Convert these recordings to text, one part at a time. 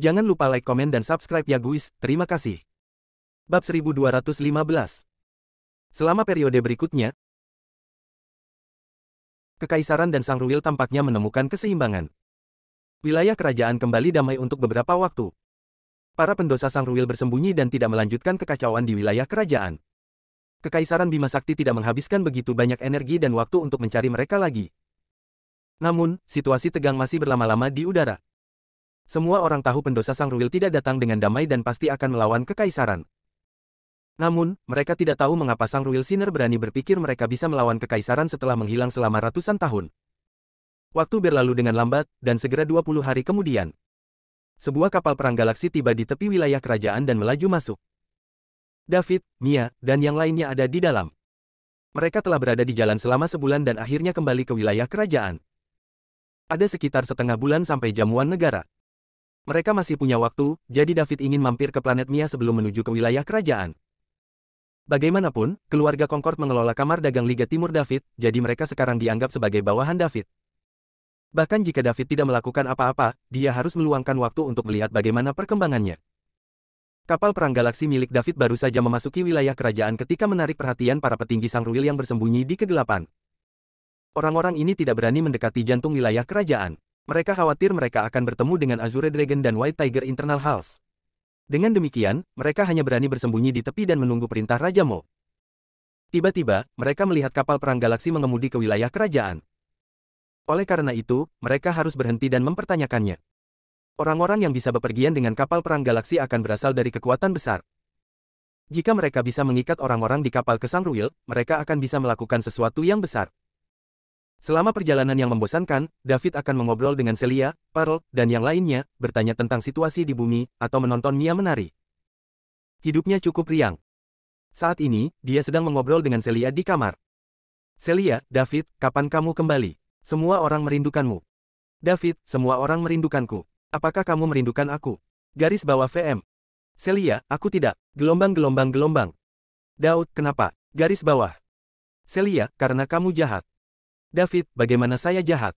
Jangan lupa like, komen, dan subscribe ya guys, terima kasih. Bab 1215. Selama periode berikutnya, Kekaisaran dan Sang Ruil tampaknya menemukan keseimbangan. Wilayah kerajaan kembali damai untuk beberapa waktu. Para pendosa Sang Ruil bersembunyi dan tidak melanjutkan kekacauan di wilayah kerajaan. Kekaisaran Bima Sakti tidak menghabiskan begitu banyak energi dan waktu untuk mencari mereka lagi. Namun, situasi tegang masih berlama-lama di udara. Semua orang tahu pendosa Sang Ruil tidak datang dengan damai dan pasti akan melawan kekaisaran. Namun, mereka tidak tahu mengapa Sang Ruil Sinner berani berpikir mereka bisa melawan kekaisaran setelah menghilang selama ratusan tahun. Waktu berlalu dengan lambat, dan segera 20 hari kemudian. Sebuah kapal perang galaksi tiba di tepi wilayah kerajaan dan melaju masuk. David, Mia, dan yang lainnya ada di dalam. Mereka telah berada di jalan selama sebulan dan akhirnya kembali ke wilayah kerajaan. Ada sekitar setengah bulan sampai jamuan negara. Mereka masih punya waktu, jadi David ingin mampir ke planet Mia sebelum menuju ke wilayah kerajaan. Bagaimanapun, keluarga Concord mengelola kamar dagang Liga Timur David, jadi mereka sekarang dianggap sebagai bawahan David. Bahkan jika David tidak melakukan apa-apa, dia harus meluangkan waktu untuk melihat bagaimana perkembangannya. Kapal perang galaksi milik David baru saja memasuki wilayah kerajaan ketika menarik perhatian para petinggi Sang Ruil yang bersembunyi di kegelapan. Orang-orang ini tidak berani mendekati jantung wilayah kerajaan. Mereka khawatir mereka akan bertemu dengan Azure Dragon dan White Tiger Internal Halls. Dengan demikian, mereka hanya berani bersembunyi di tepi dan menunggu perintah Raja Mo. Tiba-tiba, mereka melihat kapal perang galaksi mengemudi ke wilayah kerajaan. Oleh karena itu, mereka harus berhenti dan mempertanyakannya. Orang-orang yang bisa bepergian dengan kapal perang galaksi akan berasal dari kekuatan besar. Jika mereka bisa mengikat orang-orang di kapal ke Sang Ruil, mereka akan bisa melakukan sesuatu yang besar. Selama perjalanan yang membosankan, David akan mengobrol dengan Celia, Pearl, dan yang lainnya, bertanya tentang situasi di bumi, atau menonton Mia menari. Hidupnya cukup riang. Saat ini, dia sedang mengobrol dengan Celia di kamar. Celia, David, kapan kamu kembali? Semua orang merindukanmu. David, semua orang merindukanku. Apakah kamu merindukan aku? Garis bawah VM. Celia, aku tidak. Gelombang. Daud, kenapa? Garis bawah. Celia, karena kamu jahat. David, bagaimana saya jahat?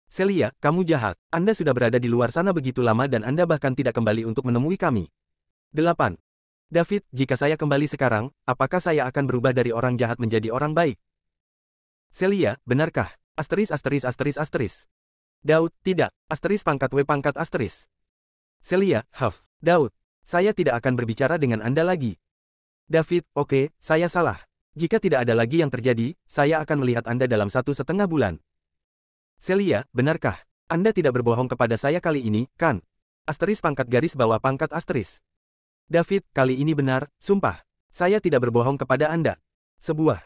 Celia, kamu jahat. Anda sudah berada di luar sana begitu lama dan Anda bahkan tidak kembali untuk menemui kami. 8. David, jika saya kembali sekarang, apakah saya akan berubah dari orang jahat menjadi orang baik? Celia, benarkah? Asteris. Daud, tidak. Asteris pangkat W pangkat asteris. Celia, Daud, saya tidak akan berbicara dengan Anda lagi. David, oke, saya salah. Jika tidak ada lagi yang terjadi, saya akan melihat Anda dalam 1,5 bulan. Celia, benarkah? Anda tidak berbohong kepada saya kali ini, kan? Asteris pangkat garis bawah pangkat asteris. David, kali ini benar, sumpah. Saya tidak berbohong kepada Anda. Sebuah.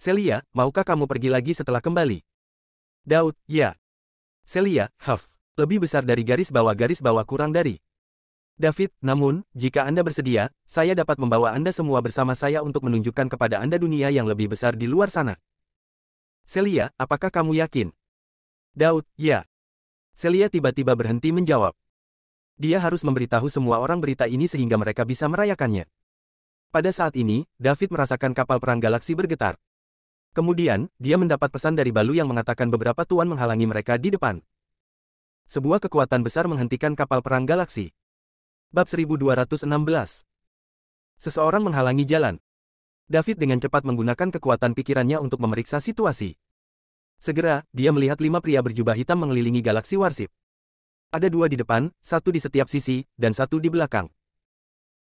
Celia, maukah kamu pergi lagi setelah kembali? Daud, ya. Celia, lebih besar dari garis bawah kurang dari. David, namun, jika Anda bersedia, saya dapat membawa Anda semua bersama saya untuk menunjukkan kepada Anda dunia yang lebih besar di luar sana. Celia, apakah kamu yakin? Daud, ya. Celia tiba-tiba berhenti menjawab. Dia harus memberitahu semua orang berita ini sehingga mereka bisa merayakannya. Pada saat ini, David merasakan kapal perang galaksi bergetar. Kemudian, dia mendapat pesan dari Balu yang mengatakan beberapa tuan menghalangi mereka di depan. Sebuah kekuatan besar menghentikan kapal perang galaksi. Bab 1216. Seseorang menghalangi jalan. David dengan cepat menggunakan kekuatan pikirannya untuk memeriksa situasi. Segera, dia melihat 5 pria berjubah hitam mengelilingi galaksi warship. Ada 2 di depan, 1 di setiap sisi, dan 1 di belakang.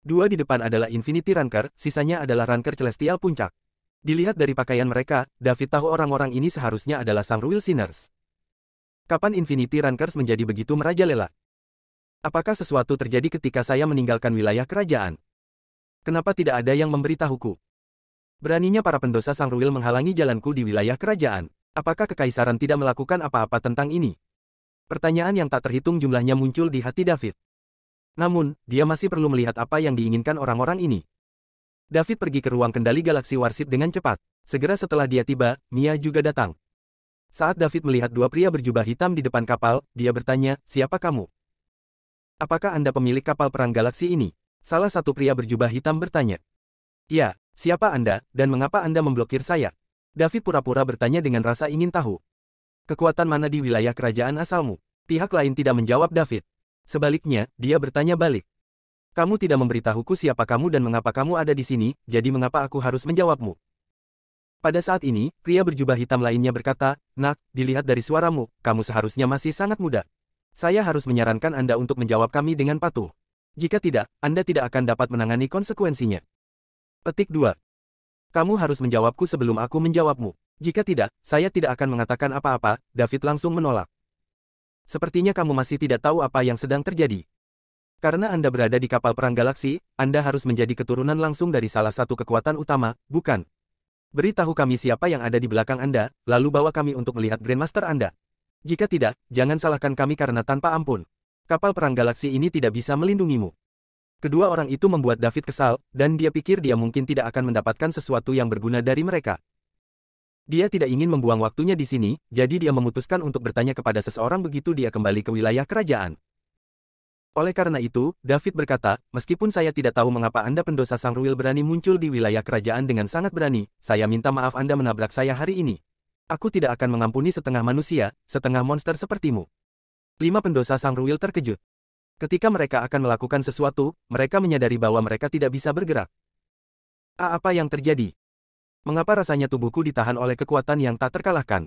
2 di depan adalah Infinity Ranker, sisanya adalah Ranker Celestial Puncak. Dilihat dari pakaian mereka, David tahu orang-orang ini seharusnya adalah Sang Ruil Sinners. Kapan Infinity Rankers menjadi begitu merajalela? Apakah sesuatu terjadi ketika saya meninggalkan wilayah kerajaan? Kenapa tidak ada yang memberitahuku? Beraninya para pendosa Sang Ruil menghalangi jalanku di wilayah kerajaan. Apakah kekaisaran tidak melakukan apa-apa tentang ini? Pertanyaan yang tak terhitung jumlahnya muncul di hati David. Namun, dia masih perlu melihat apa yang diinginkan orang-orang ini. David pergi ke ruang kendali galaksi warship dengan cepat. Segera setelah dia tiba, Mia juga datang. Saat David melihat 2 pria berjubah hitam di depan kapal, dia bertanya, siapa kamu? Apakah Anda pemilik kapal perang galaksi ini? Salah satu pria berjubah hitam bertanya. Ya, siapa Anda, dan mengapa Anda memblokir saya? David pura-pura bertanya dengan rasa ingin tahu. Kekuatan mana di wilayah kerajaan asalmu? Pihak lain tidak menjawab David. Sebaliknya, dia bertanya balik. Kamu tidak memberitahuku siapa kamu dan mengapa kamu ada di sini, jadi mengapa aku harus menjawabmu? Pada saat ini, pria berjubah hitam lainnya berkata, Nak, dilihat dari suaramu, kamu seharusnya masih sangat muda. Saya harus menyarankan Anda untuk menjawab kami dengan patuh. Jika tidak, Anda tidak akan dapat menangani konsekuensinya. Petik 2. Kamu harus menjawabku sebelum aku menjawabmu. Jika tidak, saya tidak akan mengatakan apa-apa, David langsung menolak. Sepertinya kamu masih tidak tahu apa yang sedang terjadi. Karena Anda berada di kapal perang galaksi, Anda harus menjadi keturunan langsung dari salah satu kekuatan utama, bukan? Beritahu kami siapa yang ada di belakang Anda, lalu bawa kami untuk melihat Grandmaster Anda. Jika tidak, jangan salahkan kami karena tanpa ampun. Kapal perang galaksi ini tidak bisa melindungimu. Kedua orang itu membuat David kesal, dan dia pikir dia mungkin tidak akan mendapatkan sesuatu yang berguna dari mereka. Dia tidak ingin membuang waktunya di sini, jadi dia memutuskan untuk bertanya kepada seseorang begitu dia kembali ke wilayah kerajaan. Oleh karena itu, David berkata, meskipun saya tidak tahu mengapa Anda pendosa Sangruil berani muncul di wilayah kerajaan dengan sangat berani, saya minta maaf Anda menabrak saya hari ini. Aku tidak akan mengampuni setengah manusia, setengah monster sepertimu. 5 pendosa Sangruil terkejut. Ketika mereka akan melakukan sesuatu, mereka menyadari bahwa mereka tidak bisa bergerak. Apa yang terjadi? Mengapa rasanya tubuhku ditahan oleh kekuatan yang tak terkalahkan?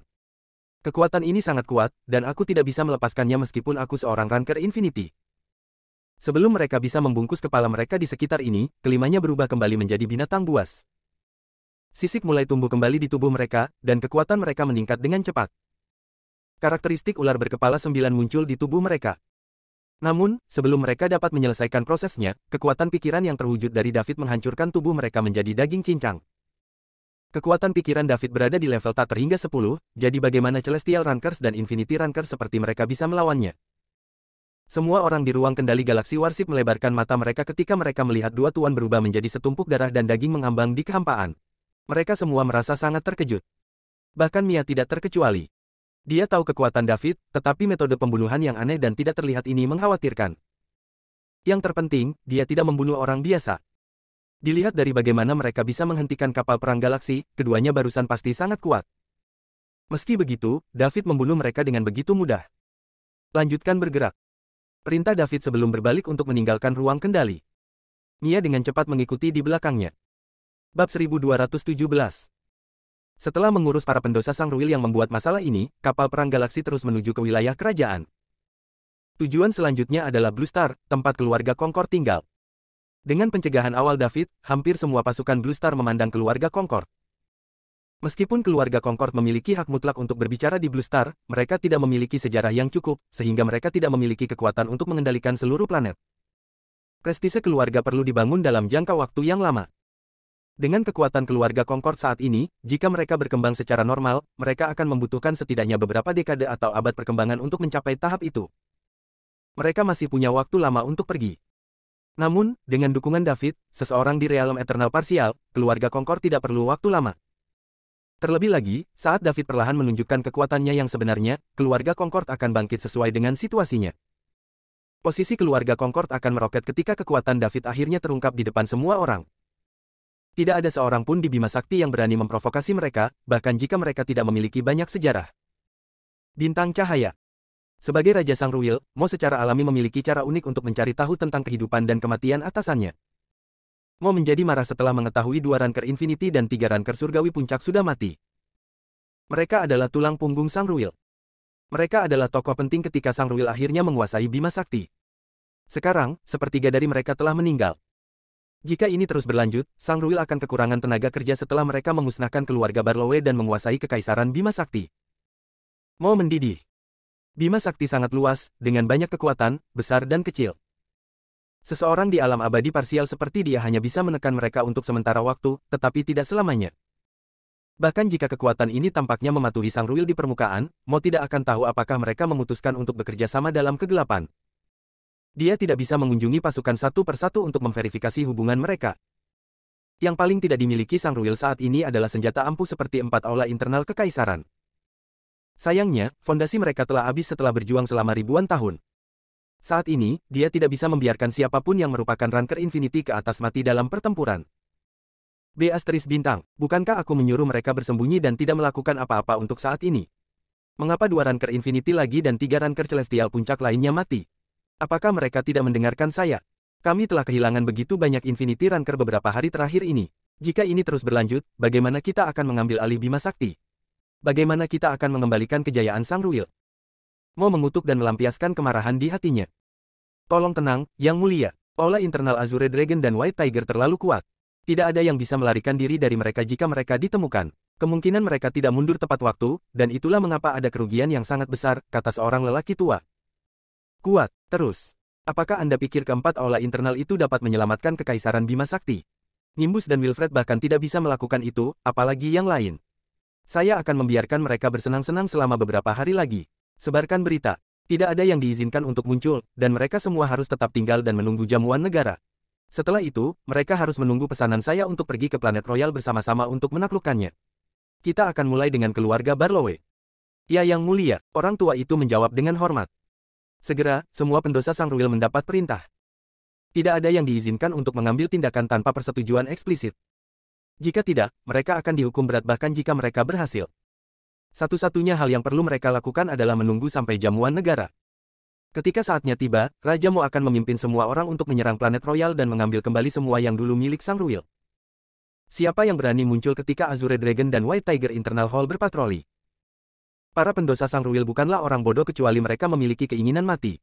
Kekuatan ini sangat kuat, dan aku tidak bisa melepaskannya meskipun aku seorang Ranker Infinity. Sebelum mereka bisa membungkus kepala mereka di sekitar ini, kelimanya berubah kembali menjadi binatang buas. Sisik mulai tumbuh kembali di tubuh mereka, dan kekuatan mereka meningkat dengan cepat. Karakteristik ular berkepala 9 muncul di tubuh mereka. Namun, sebelum mereka dapat menyelesaikan prosesnya, kekuatan pikiran yang terwujud dari David menghancurkan tubuh mereka menjadi daging cincang. Kekuatan pikiran David berada di level tak terhingga 10, jadi bagaimana Celestial Rankers dan Infinity Rankers seperti mereka bisa melawannya? Semua orang di ruang kendali galaksi Warship melebarkan mata mereka ketika mereka melihat dua tuan berubah menjadi setumpuk darah dan daging mengambang di kehampaan. Mereka semua merasa sangat terkejut. Bahkan Mia tidak terkecuali. Dia tahu kekuatan David, tetapi metode pembunuhan yang aneh dan tidak terlihat ini mengkhawatirkan. Yang terpenting, dia tidak membunuh orang biasa. Dilihat dari bagaimana mereka bisa menghentikan kapal perang galaksi, keduanya barusan pasti sangat kuat. Meski begitu, David membunuh mereka dengan begitu mudah. Lanjutkan bergerak. Perintah David sebelum berbalik untuk meninggalkan ruang kendali. Mia dengan cepat mengikuti di belakangnya. Bab 1217. Setelah mengurus para pendosa Sangruil yang membuat masalah ini, kapal perang galaksi terus menuju ke wilayah kerajaan. Tujuan selanjutnya adalah Blue Star, tempat keluarga Concord tinggal. Dengan pencegahan awal David, hampir semua pasukan Blue Star memandang keluarga Concord. Meskipun keluarga Concord memiliki hak mutlak untuk berbicara di Blue Star, mereka tidak memiliki sejarah yang cukup, sehingga mereka tidak memiliki kekuatan untuk mengendalikan seluruh planet. Prestise keluarga perlu dibangun dalam jangka waktu yang lama. Dengan kekuatan keluarga Concord saat ini, jika mereka berkembang secara normal, mereka akan membutuhkan setidaknya beberapa dekade atau abad perkembangan untuk mencapai tahap itu. Mereka masih punya waktu lama untuk pergi. Namun, dengan dukungan David, seseorang di Realm Eternal Parsial, keluarga Concord tidak perlu waktu lama. Terlebih lagi, saat David perlahan menunjukkan kekuatannya yang sebenarnya, keluarga Concord akan bangkit sesuai dengan situasinya. Posisi keluarga Concord akan meroket ketika kekuatan David akhirnya terungkap di depan semua orang. Tidak ada seorang pun di Bima Sakti yang berani memprovokasi mereka, bahkan jika mereka tidak memiliki banyak sejarah. Bintang Cahaya. Sebagai Raja Sangruil, Mo secara alami memiliki cara unik untuk mencari tahu tentang kehidupan dan kematian atasannya. Mo menjadi marah setelah mengetahui 2 Ranker Infinity dan 3 Ranker Surgawi Puncak sudah mati. Mereka adalah tulang punggung Sangruil. Mereka adalah tokoh penting ketika Sangruil akhirnya menguasai Bima Sakti. Sekarang, sepertiga dari mereka telah meninggal. Jika ini terus berlanjut, Sangruil akan kekurangan tenaga kerja setelah mereka memusnahkan keluarga Barlowe dan menguasai kekaisaran Bima Sakti. Mo mendidih. Bima Sakti sangat luas, dengan banyak kekuatan, besar dan kecil. Seseorang di alam abadi parsial seperti dia hanya bisa menekan mereka untuk sementara waktu, tetapi tidak selamanya. Bahkan jika kekuatan ini tampaknya mematuhi Sangruil di permukaan, Mo tidak akan tahu apakah mereka memutuskan untuk bekerja sama dalam kegelapan. Dia tidak bisa mengunjungi pasukan satu persatu untuk memverifikasi hubungan mereka. Yang paling tidak dimiliki Sangruil saat ini adalah senjata ampuh seperti 4 aula internal kekaisaran. Sayangnya, fondasi mereka telah habis setelah berjuang selama ribuan tahun. Saat ini, dia tidak bisa membiarkan siapapun yang merupakan Ranker Infinity ke atas mati dalam pertempuran. Bintang, bukankah aku menyuruh mereka bersembunyi dan tidak melakukan apa-apa untuk saat ini? Mengapa 2 Ranker Infinity lagi dan 3 Ranker Celestial Puncak lainnya mati? Apakah mereka tidak mendengarkan saya? Kami telah kehilangan begitu banyak Infinity Ranker beberapa hari terakhir ini. Jika ini terus berlanjut, bagaimana kita akan mengambil alih Bima Sakti? Bagaimana kita akan mengembalikan kejayaan Sang Ruil? Mo mengutuk dan melampiaskan kemarahan di hatinya. Tolong tenang, Yang Mulia. Aula internal Azure Dragon dan White Tiger terlalu kuat. Tidak ada yang bisa melarikan diri dari mereka jika mereka ditemukan. Kemungkinan mereka tidak mundur tepat waktu, dan itulah mengapa ada kerugian yang sangat besar, kata seorang lelaki tua. Kuat, terus. Apakah Anda pikir keempat aula internal itu dapat menyelamatkan Kekaisaran Bima Sakti? Nimbus dan Wilfred bahkan tidak bisa melakukan itu, apalagi yang lain. Saya akan membiarkan mereka bersenang-senang selama beberapa hari lagi. Sebarkan berita. Tidak ada yang diizinkan untuk muncul, dan mereka semua harus tetap tinggal dan menunggu jamuan negara. Setelah itu, mereka harus menunggu pesanan saya untuk pergi ke planet royal bersama-sama untuk menaklukkannya. Kita akan mulai dengan keluarga Barlowe. Ya Yang Mulia, orang tua itu menjawab dengan hormat. Segera, semua pendosa Sang Ruil mendapat perintah. Tidak ada yang diizinkan untuk mengambil tindakan tanpa persetujuan eksplisit. Jika tidak, mereka akan dihukum berat bahkan jika mereka berhasil. Satu-satunya hal yang perlu mereka lakukan adalah menunggu sampai jamuan negara. Ketika saatnya tiba, Raja Mo akan memimpin semua orang untuk menyerang planet royal dan mengambil kembali semua yang dulu milik Sang Ruil. Siapa yang berani muncul ketika Azure Dragon dan White Tiger Internal Hall berpatroli? Para pendosa Sang Ruil bukanlah orang bodoh kecuali mereka memiliki keinginan mati.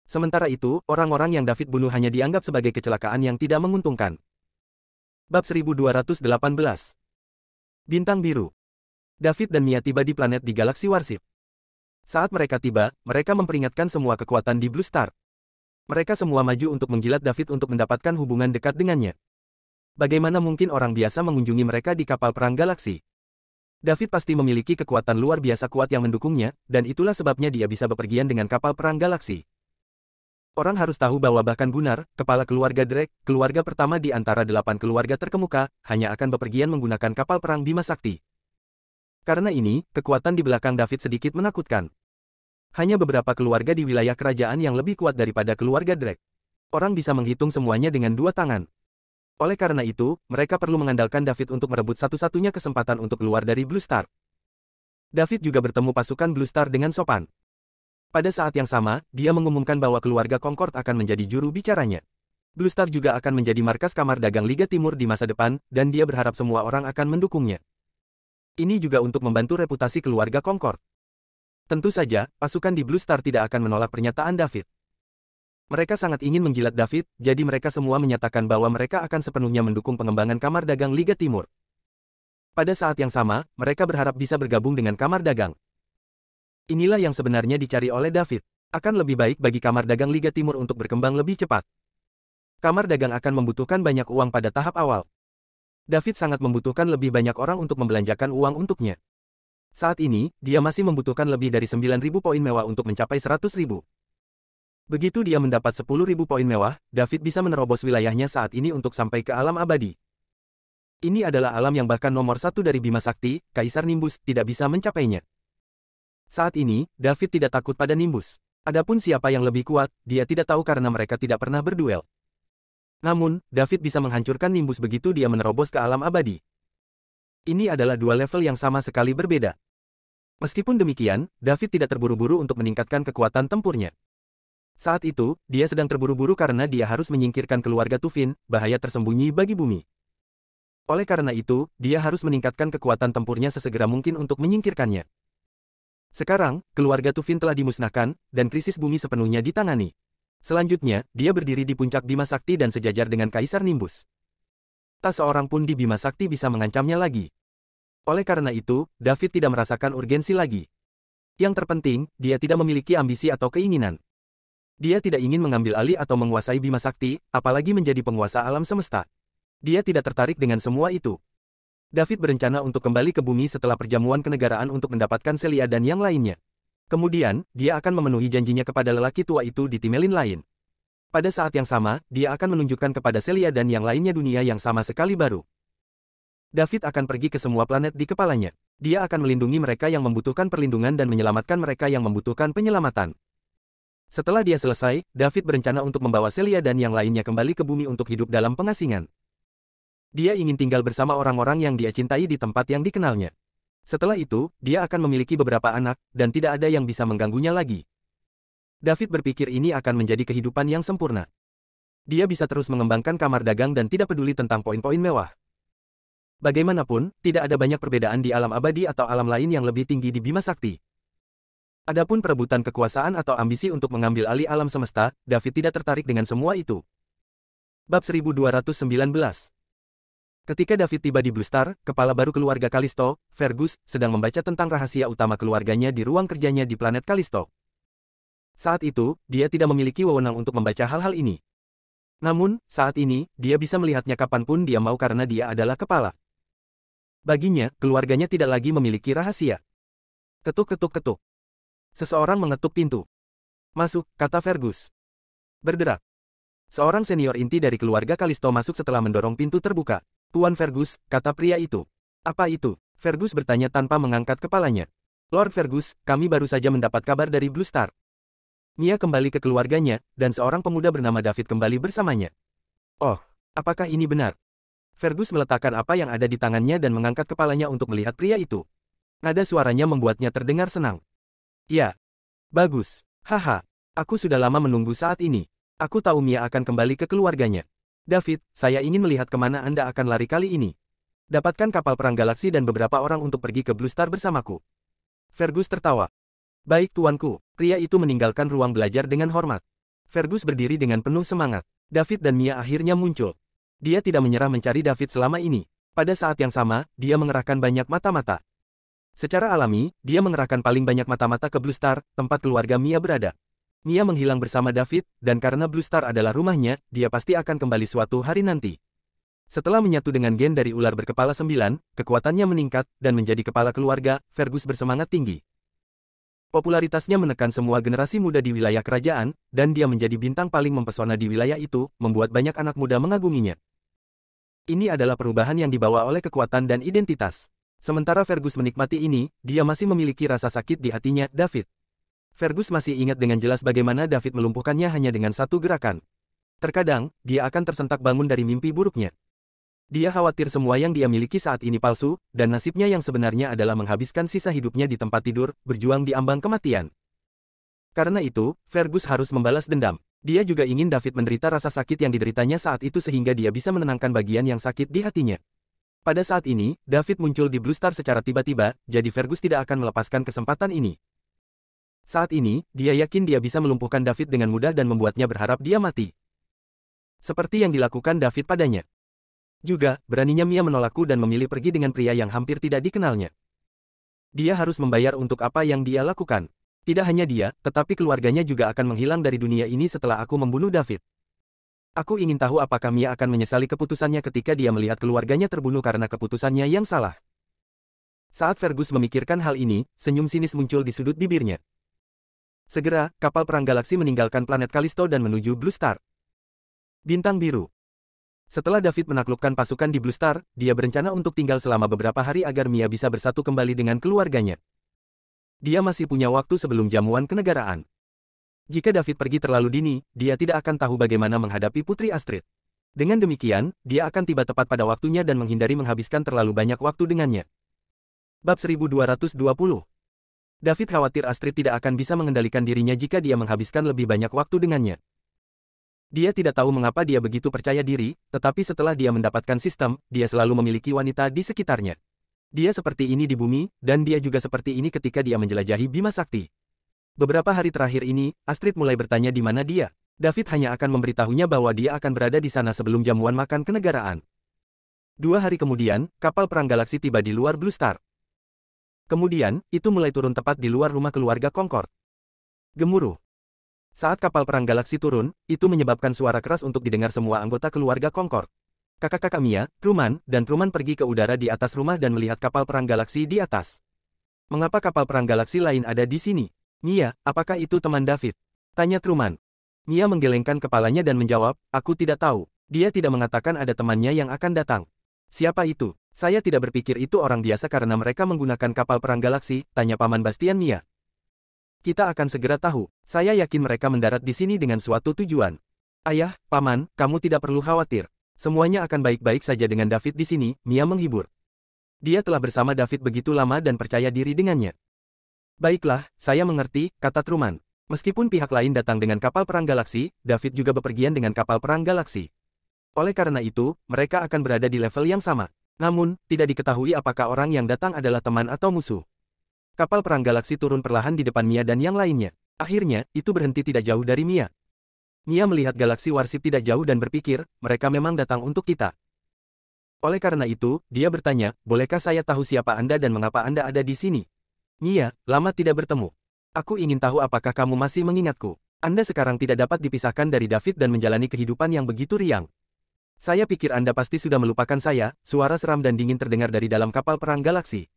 Sementara itu, orang-orang yang David bunuh hanya dianggap sebagai kecelakaan yang tidak menguntungkan. Bab 1218. Bintang Biru. David dan Mia tiba di planet di galaksi Warship. Saat mereka tiba, mereka memperingatkan semua kekuatan di Blue Star. Mereka semua maju untuk menjilat David untuk mendapatkan hubungan dekat dengannya. Bagaimana mungkin orang biasa mengunjungi mereka di kapal perang galaksi? David pasti memiliki kekuatan luar biasa kuat yang mendukungnya, dan itulah sebabnya dia bisa bepergian dengan kapal perang galaksi. Orang harus tahu bahwa bahkan Gunnar, kepala keluarga Drake, keluarga pertama di antara 8 keluarga terkemuka, hanya akan bepergian menggunakan kapal perang Bima Sakti. Karena ini, kekuatan di belakang David sedikit menakutkan. Hanya beberapa keluarga di wilayah kerajaan yang lebih kuat daripada keluarga Drake. Orang bisa menghitung semuanya dengan 2 tangan. Oleh karena itu, mereka perlu mengandalkan David untuk merebut satu-satunya kesempatan untuk keluar dari Blue Star. David juga bertemu pasukan Blue Star dengan sopan. Pada saat yang sama, dia mengumumkan bahwa keluarga Concord akan menjadi juru bicaranya. Blue Star juga akan menjadi markas kamar dagang Liga Timur di masa depan, dan dia berharap semua orang akan mendukungnya. Ini juga untuk membantu reputasi keluarga Concord. Tentu saja, pasukan di Blue Star tidak akan menolak pernyataan David. Mereka sangat ingin menjilat David, jadi mereka semua menyatakan bahwa mereka akan sepenuhnya mendukung pengembangan kamar dagang Liga Timur. Pada saat yang sama, mereka berharap bisa bergabung dengan kamar dagang. Inilah yang sebenarnya dicari oleh David. Akan lebih baik bagi kamar dagang Liga Timur untuk berkembang lebih cepat. Kamar dagang akan membutuhkan banyak uang pada tahap awal. David sangat membutuhkan lebih banyak orang untuk membelanjakan uang untuknya. Saat ini, dia masih membutuhkan lebih dari 9.000 poin mewah untuk mencapai 100.000. Begitu dia mendapat 10.000 poin mewah, David bisa menerobos wilayahnya saat ini untuk sampai ke alam abadi. Ini adalah alam yang bahkan nomor 1 dari Bima Sakti, Kaisar Nimbus, tidak bisa mencapainya. Saat ini, David tidak takut pada Nimbus. Adapun siapa yang lebih kuat, dia tidak tahu karena mereka tidak pernah berduel. Namun, David bisa menghancurkan Nimbus begitu dia menerobos ke alam abadi. Ini adalah 2 level yang sama sekali berbeda. Meskipun demikian, David tidak terburu-buru untuk meningkatkan kekuatan tempurnya. Saat itu, dia sedang terburu-buru karena dia harus menyingkirkan keluarga Tufin, bahaya tersembunyi bagi bumi. Oleh karena itu, dia harus meningkatkan kekuatan tempurnya sesegera mungkin untuk menyingkirkannya. Sekarang, keluarga Tufin telah dimusnahkan, dan krisis bumi sepenuhnya ditangani. Selanjutnya, dia berdiri di puncak Bima Sakti dan sejajar dengan Kaisar Nimbus. Tak seorang pun di Bima Sakti bisa mengancamnya lagi. Oleh karena itu, David tidak merasakan urgensi lagi. Yang terpenting, dia tidak memiliki ambisi atau keinginan. Dia tidak ingin mengambil alih atau menguasai Bima Sakti, apalagi menjadi penguasa alam semesta. Dia tidak tertarik dengan semua itu. David berencana untuk kembali ke bumi setelah perjamuan kenegaraan untuk mendapatkan Celia dan yang lainnya. Kemudian, dia akan memenuhi janjinya kepada lelaki tua itu di Timelin lain. Pada saat yang sama, dia akan menunjukkan kepada Celia dan yang lainnya dunia yang sama sekali baru. David akan pergi ke semua planet di kepalanya. Dia akan melindungi mereka yang membutuhkan perlindungan dan menyelamatkan mereka yang membutuhkan penyelamatan. Setelah dia selesai, David berencana untuk membawa Celia dan yang lainnya kembali ke bumi untuk hidup dalam pengasingan. Dia ingin tinggal bersama orang-orang yang dia cintai di tempat yang dikenalnya. Setelah itu, dia akan memiliki beberapa anak, dan tidak ada yang bisa mengganggunya lagi. David berpikir ini akan menjadi kehidupan yang sempurna. Dia bisa terus mengembangkan kamar dagang dan tidak peduli tentang poin-poin mewah. Bagaimanapun, tidak ada banyak perbedaan di alam abadi atau alam lain yang lebih tinggi di Bima Sakti. Adapun perebutan kekuasaan atau ambisi untuk mengambil alih alam semesta, David tidak tertarik dengan semua itu. Bab 1219. Ketika David tiba di Blue Star, kepala baru keluarga Kalisto, Fergus, sedang membaca tentang rahasia utama keluarganya di ruang kerjanya di planet Kalisto. Saat itu, dia tidak memiliki wewenang untuk membaca hal-hal ini. Namun, saat ini, dia bisa melihatnya kapanpun dia mau karena dia adalah kepala. Baginya, keluarganya tidak lagi memiliki rahasia. Ketuk-ketuk-ketuk. Seseorang mengetuk pintu. Masuk, kata Fergus. Berderak. Seorang senior inti dari keluarga Kalisto masuk setelah mendorong pintu terbuka. Tuan Fergus, kata pria itu. Apa itu? Fergus bertanya tanpa mengangkat kepalanya. Lord Fergus, kami baru saja mendapat kabar dari Blue Star. Mia kembali ke keluarganya, dan seorang pemuda bernama David kembali bersamanya. Oh, apakah ini benar? Fergus meletakkan apa yang ada di tangannya dan mengangkat kepalanya untuk melihat pria itu. Nada suaranya membuatnya terdengar senang. Ya. Bagus. Haha. Aku sudah lama menunggu saat ini. Aku tahu Mia akan kembali ke keluarganya. David, saya ingin melihat kemana Anda akan lari kali ini. Dapatkan kapal perang galaksi dan beberapa orang untuk pergi ke Blue Star bersamaku. Fergus tertawa. Baik tuanku, pria itu meninggalkan ruang belajar dengan hormat. Fergus berdiri dengan penuh semangat. David dan Mia akhirnya muncul. Dia tidak menyerah mencari David selama ini. Pada saat yang sama, dia mengerahkan banyak mata-mata. Secara alami, dia mengerahkan paling banyak mata-mata ke Blue Star, tempat keluarga Mia berada. Mia menghilang bersama David, dan karena Blue Star adalah rumahnya, dia pasti akan kembali suatu hari nanti. Setelah menyatu dengan gen dari ular berkepala 9, kekuatannya meningkat, dan menjadi kepala keluarga, Fergus bersemangat tinggi. Popularitasnya menekan semua generasi muda di wilayah kerajaan, dan dia menjadi bintang paling mempesona di wilayah itu, membuat banyak anak muda mengaguminya. Ini adalah perubahan yang dibawa oleh kekuatan dan identitas. Sementara Fergus menikmati ini, dia masih memiliki rasa sakit di hatinya, David. Fergus masih ingat dengan jelas bagaimana David melumpuhkannya hanya dengan satu gerakan. Terkadang, dia akan tersentak bangun dari mimpi buruknya. Dia khawatir semua yang dia miliki saat ini palsu, dan nasibnya yang sebenarnya adalah menghabiskan sisa hidupnya di tempat tidur, berjuang di ambang kematian. Karena itu, Fergus harus membalas dendam. Dia juga ingin David menderita rasa sakit yang dideritanya saat itu sehingga dia bisa menenangkan bagian yang sakit di hatinya. Pada saat ini, David muncul di Blue Star secara tiba-tiba, jadi Fergus tidak akan melepaskan kesempatan ini. Saat ini, dia yakin dia bisa melumpuhkan David dengan mudah dan membuatnya berharap dia mati. Seperti yang dilakukan David padanya. Juga, beraninya Mia menolakku dan memilih pergi dengan pria yang hampir tidak dikenalnya. Dia harus membayar untuk apa yang dia lakukan. Tidak hanya dia, tetapi keluarganya juga akan menghilang dari dunia ini setelah aku membunuh David. Aku ingin tahu apakah Mia akan menyesali keputusannya ketika dia melihat keluarganya terbunuh karena keputusannya yang salah. Saat Fergus memikirkan hal ini, senyum sinis muncul di sudut bibirnya. Segera, kapal perang galaksi meninggalkan planet Kalisto dan menuju Blue Star. Bintang biru. Setelah David menaklukkan pasukan di Blue Star, dia berencana untuk tinggal selama beberapa hari agar Mia bisa bersatu kembali dengan keluarganya. Dia masih punya waktu sebelum jamuan kenegaraan. Jika David pergi terlalu dini, dia tidak akan tahu bagaimana menghadapi Putri Astrid. Dengan demikian, dia akan tiba tepat pada waktunya dan menghindari menghabiskan terlalu banyak waktu dengannya. Bab 1220. David khawatir Astrid tidak akan bisa mengendalikan dirinya jika dia menghabiskan lebih banyak waktu dengannya. Dia tidak tahu mengapa dia begitu percaya diri, tetapi setelah dia mendapatkan sistem, dia selalu memiliki wanita di sekitarnya. Dia seperti ini di bumi, dan dia juga seperti ini ketika dia menjelajahi Bima Sakti. Beberapa hari terakhir ini, Astrid mulai bertanya di mana dia. David hanya akan memberitahunya bahwa dia akan berada di sana sebelum jamuan makan kenegaraan. 2 hari kemudian, kapal perang galaksi tiba di luar Blue Star. Kemudian, itu mulai turun tepat di luar rumah keluarga Concord. Gemuruh. Saat kapal perang galaksi turun, itu menyebabkan suara keras untuk didengar semua anggota keluarga Concord. Kakak-kakak Mia, Truman, dan Truman pergi ke udara di atas rumah dan melihat kapal perang galaksi di atas. Mengapa kapal perang galaksi lain ada di sini? Mia, apakah itu teman David? Tanya Truman. Mia menggelengkan kepalanya dan menjawab, aku tidak tahu. Dia tidak mengatakan ada temannya yang akan datang. Siapa itu? Saya tidak berpikir itu orang biasa karena mereka menggunakan kapal perang galaksi, tanya Paman Bastian Mia. Kita akan segera tahu. Saya yakin mereka mendarat di sini dengan suatu tujuan. Ayah, Paman, kamu tidak perlu khawatir. Semuanya akan baik-baik saja dengan David di sini, Mia menghibur. Dia telah bersama David begitu lama dan percaya diri dengannya. Baiklah, saya mengerti, kata Truman. Meskipun pihak lain datang dengan kapal perang galaksi, David juga bepergian dengan kapal perang galaksi. Oleh karena itu, mereka akan berada di level yang sama. Namun, tidak diketahui apakah orang yang datang adalah teman atau musuh. Kapal perang galaksi turun perlahan di depan Mia dan yang lainnya. Akhirnya, itu berhenti tidak jauh dari Mia. Mia melihat galaksi warship tidak jauh dan berpikir, mereka memang datang untuk kita. Oleh karena itu, dia bertanya, bolehkah saya tahu siapa Anda dan mengapa Anda ada di sini? Mia, lama tidak bertemu. Aku ingin tahu apakah kamu masih mengingatku. Anda sekarang tidak dapat dipisahkan dari David dan menjalani kehidupan yang begitu riang. Saya pikir Anda pasti sudah melupakan saya. Suara seram dan dingin terdengar dari dalam kapal perang galaksi.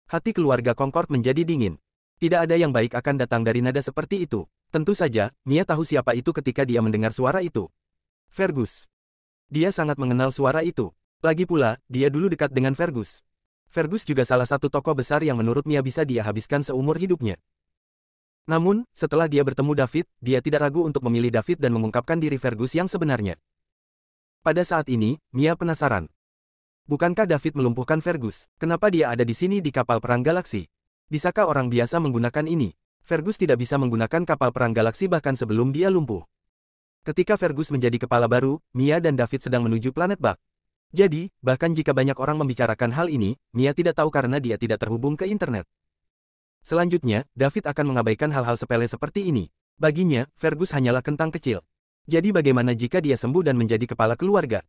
Hati keluarga Concord menjadi dingin. Tidak ada yang baik akan datang dari nada seperti itu. Tentu saja, Mia tahu siapa itu ketika dia mendengar suara itu. Fergus. Dia sangat mengenal suara itu. Lagi pula, dia dulu dekat dengan Fergus. Fergus juga salah satu tokoh besar yang menurut Mia bisa dia habiskan seumur hidupnya. Namun, setelah dia bertemu David, dia tidak ragu untuk memilih David dan mengungkapkan diri Fergus yang sebenarnya. Pada saat ini, Mia penasaran. Bukankah David melumpuhkan Fergus? Kenapa dia ada di sini di kapal perang galaksi? Bisakah orang biasa menggunakan ini? Fergus tidak bisa menggunakan kapal perang galaksi bahkan sebelum dia lumpuh. Ketika Fergus menjadi kepala baru, Mia dan David sedang menuju planet Bug. Jadi, bahkan jika banyak orang membicarakan hal ini, Mia tidak tahu karena dia tidak terhubung ke internet. Selanjutnya, David akan mengabaikan hal-hal sepele seperti ini. Baginya, Fergus hanyalah kentang kecil. Jadi bagaimana jika dia sembuh dan menjadi kepala keluarga?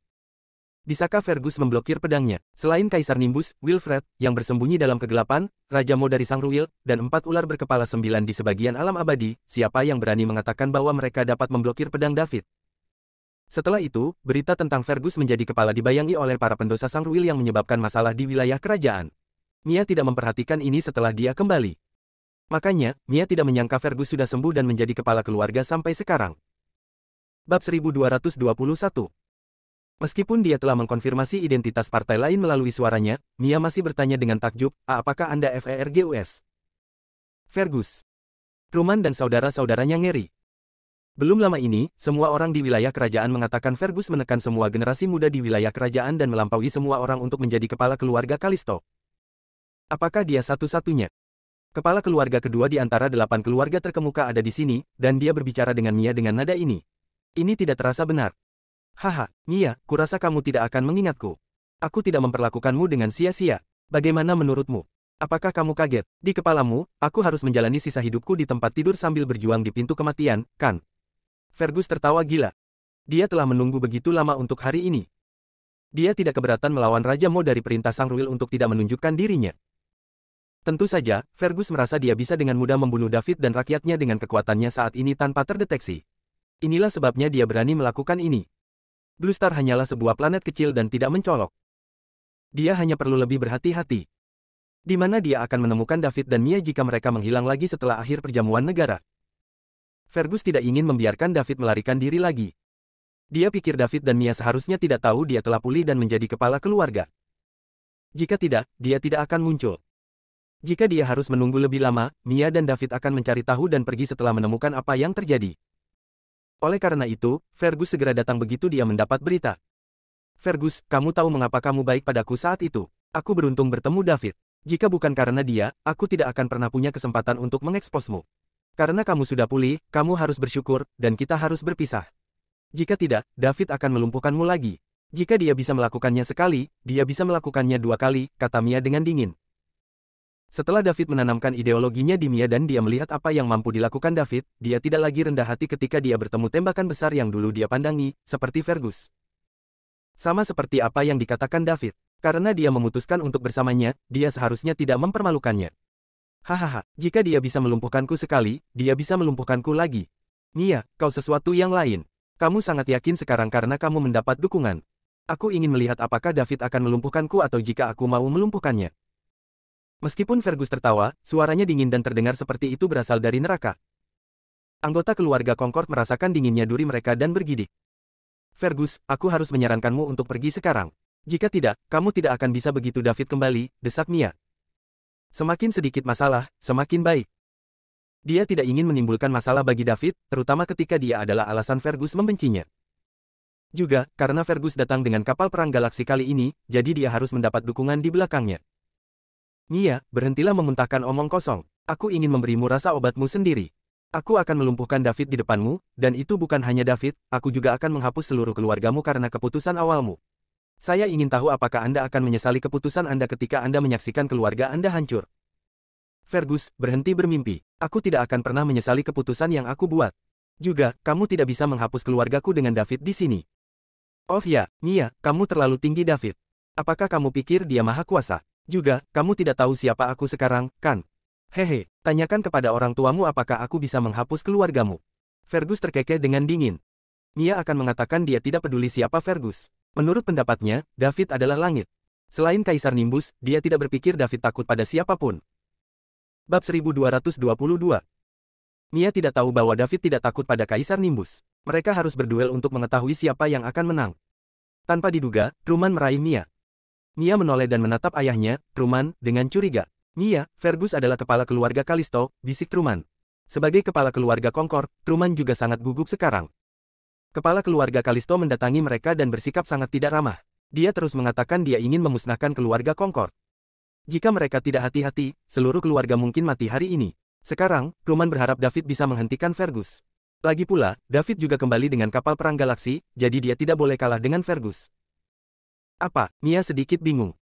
Bisakah Fergus memblokir pedangnya? Selain Kaisar Nimbus, Wilfred, yang bersembunyi dalam kegelapan, Raja Mo dari Sang Ruil, dan 4 ular berkepala 9 di sebagian alam abadi, siapa yang berani mengatakan bahwa mereka dapat memblokir pedang David? Setelah itu, berita tentang Fergus menjadi kepala dibayangi oleh para pendosa Sang Ruil yang menyebabkan masalah di wilayah kerajaan. Mia tidak memperhatikan ini setelah dia kembali. Makanya, Mia tidak menyangka Fergus sudah sembuh dan menjadi kepala keluarga sampai sekarang. Bab 1221. Meskipun dia telah mengkonfirmasi identitas partai lain melalui suaranya, Mia masih bertanya dengan takjub, apakah Anda Fergus? Fergus. Truman dan saudara-saudaranya ngeri. Belum lama ini, semua orang di wilayah kerajaan mengatakan Fergus menekan semua generasi muda di wilayah kerajaan dan melampaui semua orang untuk menjadi kepala keluarga Kalisto. Apakah dia satu-satunya? Kepala keluarga kedua di antara 8 keluarga terkemuka ada di sini, dan dia berbicara dengan Mia dengan nada ini. Ini tidak terasa benar. Haha, Mia, kurasa kamu tidak akan mengingatku. Aku tidak memperlakukanmu dengan sia-sia. Bagaimana menurutmu? Apakah kamu kaget? Di kepalamu, aku harus menjalani sisa hidupku di tempat tidur sambil berjuang di pintu kematian, kan? Fergus tertawa gila. Dia telah menunggu begitu lama untuk hari ini. Dia tidak keberatan melawan Raja Mo dari perintah Sang Ruil untuk tidak menunjukkan dirinya. Tentu saja, Fergus merasa dia bisa dengan mudah membunuh David dan rakyatnya dengan kekuatannya saat ini tanpa terdeteksi. Inilah sebabnya dia berani melakukan ini. Blue Star hanyalah sebuah planet kecil dan tidak mencolok. Dia hanya perlu lebih berhati-hati. Di mana dia akan menemukan David dan Mia jika mereka menghilang lagi setelah akhir perjamuan negara. Fergus tidak ingin membiarkan David melarikan diri lagi. Dia pikir David dan Mia seharusnya tidak tahu dia telah pulih dan menjadi kepala keluarga. Jika tidak, dia tidak akan muncul. Jika dia harus menunggu lebih lama, Mia dan David akan mencari tahu dan pergi setelah menemukan apa yang terjadi. Oleh karena itu, Fergus segera datang begitu dia mendapat berita. Fergus, kamu tahu mengapa kamu baik padaku saat itu? Aku beruntung bertemu David. Jika bukan karena dia, aku tidak akan pernah punya kesempatan untuk mengeksposmu. Karena kamu sudah pulih, kamu harus bersyukur, dan kita harus berpisah. Jika tidak, David akan melumpuhkanmu lagi. Jika dia bisa melakukannya sekali, dia bisa melakukannya 2 kali, kata Mia dengan dingin. Setelah David menanamkan ideologinya di Mia dan dia melihat apa yang mampu dilakukan David, dia tidak lagi rendah hati ketika dia bertemu tembakan besar yang dulu dia pandangi, seperti Fergus. Sama seperti apa yang dikatakan David. Karena dia memutuskan untuk bersamanya, dia seharusnya tidak mempermalukannya. Hahaha, jika dia bisa melumpuhkanku sekali, dia bisa melumpuhkanku lagi. Mia, kau sesuatu yang lain. Kamu sangat yakin sekarang karena kamu mendapat dukungan. Aku ingin melihat apakah David akan melumpuhkanku atau jika aku mau melumpuhkannya. Meskipun Fergus tertawa, suaranya dingin dan terdengar seperti itu berasal dari neraka. Anggota keluarga Concord merasakan dinginnya duri mereka dan bergidik. Fergus, aku harus menyarankanmu untuk pergi sekarang. Jika tidak, kamu tidak akan bisa begitu David kembali, desak Mia. Semakin sedikit masalah, semakin baik. Dia tidak ingin menimbulkan masalah bagi David, terutama ketika dia adalah alasan Fergus membencinya. Juga, karena Fergus datang dengan kapal perang galaksi kali ini, jadi dia harus mendapat dukungan di belakangnya. Mia, berhentilah memuntahkan omong kosong. Aku ingin memberimu rasa obatmu sendiri. Aku akan melumpuhkan David di depanmu, dan itu bukan hanya David, aku juga akan menghapus seluruh keluargamu karena keputusan awalmu. Saya ingin tahu apakah Anda akan menyesali keputusan Anda ketika Anda menyaksikan keluarga Anda hancur. Fergus, berhenti bermimpi. Aku tidak akan pernah menyesali keputusan yang aku buat. Juga, kamu tidak bisa menghapus keluargaku dengan David di sini. Oh ya, Mia, kamu terlalu tinggi David. Apakah kamu pikir dia maha kuasa? Juga, kamu tidak tahu siapa aku sekarang, kan? Hehe, tanyakan kepada orang tuamu apakah aku bisa menghapus keluargamu. Fergus terkekeh dengan dingin. Mia akan mengatakan dia tidak peduli siapa Fergus. Menurut pendapatnya, David adalah langit. Selain Kaisar Nimbus, dia tidak berpikir David takut pada siapapun. Bab 1222. Mia tidak tahu bahwa David tidak takut pada Kaisar Nimbus. Mereka harus berduel untuk mengetahui siapa yang akan menang. Tanpa diduga, Truman meraih Mia. Mia menoleh dan menatap ayahnya, Truman, dengan curiga. Mia, Fergus adalah kepala keluarga Kalisto, bisik Truman. Sebagai kepala keluarga Concord, Truman juga sangat gugup sekarang. Kepala keluarga Kalisto mendatangi mereka dan bersikap sangat tidak ramah. Dia terus mengatakan dia ingin memusnahkan keluarga Concord. Jika mereka tidak hati-hati, seluruh keluarga mungkin mati hari ini. Sekarang, Truman berharap David bisa menghentikan Fergus. Lagi pula, David juga kembali dengan kapal perang galaksi, jadi dia tidak boleh kalah dengan Fergus. Apa? Mia sedikit bingung.